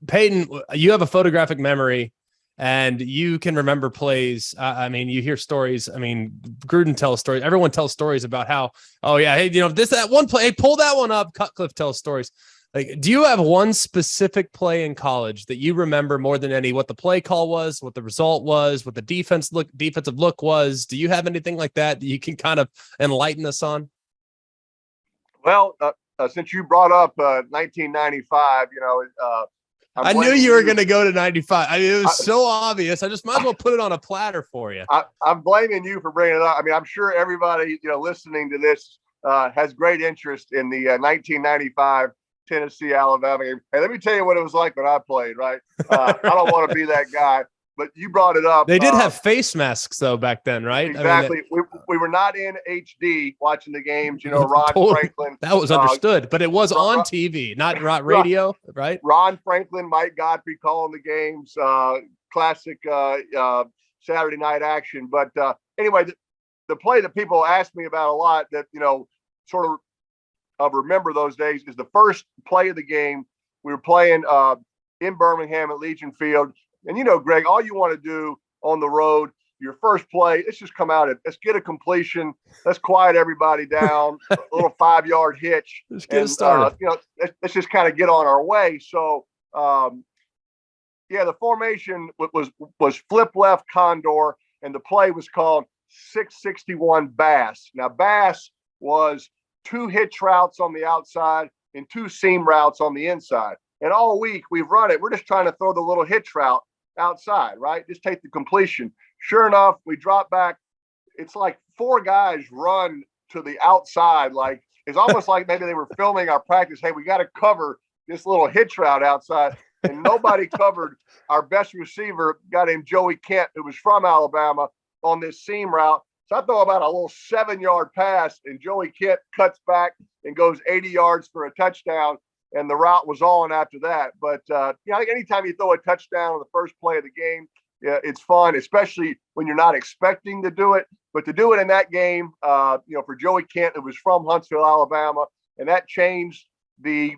Peyton, you have a photographic memory and you can remember plays. I mean, you hear stories. I mean, Gruden tells stories. Everyone tells stories about how, oh yeah, hey, that one play, hey, pull that one up. Cutcliffe tells stories. Like, do you have one specific play in college that you remember more than any? What the play call was, what the result was, what the defensive look was? Do you have anything like that you can kind of enlighten us on? Well, since you brought up 1995, I knew you were going to go to 95. I mean, it was so obvious. I just might as well put it on a platter for you. I'm blaming you for bringing it up. I mean, I'm sure everybody listening to this has great interest in the 1995 Tennessee Alabama game. Hey, let me tell you what it was like when I played. Right, I don't want to be that guy, but you brought it up. They did have face masks though back then, right? Exactly. I mean, we were not in HD watching the games. Ron Franklin. That was understood, but it was on TV, not radio, right? Ron Franklin, Mike Godfrey calling the games. Classic Saturday night action. But anyway, the play that people ask me about a lot that sort of remember those days is the first play of the game. We were playing in Birmingham at Legion Field. And Greg, all you want to do on the road, your first play, let's just come out and let's get a completion. Let's quiet everybody down, a little 5-yard hitch. Let's get started. Let's just kind of get on our way. So, the formation was flip left condor, and the play was called 661 Bass. Now, Bass was 2 hitch routes on the outside and 2 seam routes on the inside. And all week we've run it. We're just trying to throw the little hitch route outside, right? Just take the completion. Sure enough, we drop back. It's like 4 guys run to the outside. Like it's almost like maybe they were filming our practice. Hey, we got to cover this little hitch route outside. And nobody covered our best receiver, a guy named Joey Kent, who was from Alabama, on this seam route. So I throw about a little 7-yard pass, and Joey Kent cuts back and goes 80 yards for a touchdown. And the route was on after that. But, I think anytime you throw a touchdown on the first play of the game, it's fun, especially when you're not expecting to do it. But to do it in that game, for Joey Kent, it was from Huntsville, Alabama, and that changed the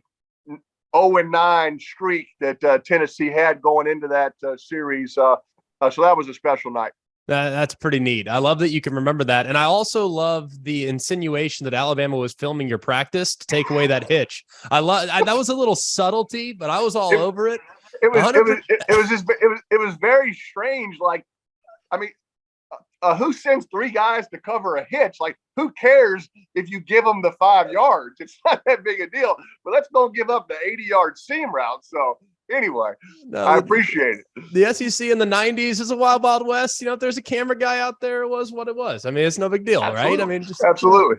0-9 streak that Tennessee had going into that series. So that was a special night. That's pretty neat. I love that you can remember that. And I also love the insinuation that Alabama was filming your practice to take away that hitch. That was a little subtlety, but I was all over it. It was very strange. Like, I mean, who sends 3 guys to cover a hitch? Like, who cares if you give them the 5 yards? It's not that big a deal. But let's go give up the 80-yard seam route. So anyway, I appreciate it. The SEC in the 90s is a wild west. If there's a camera guy out there, it was what it was. I mean, it's no big deal, Absolutely. Right? I mean, absolutely.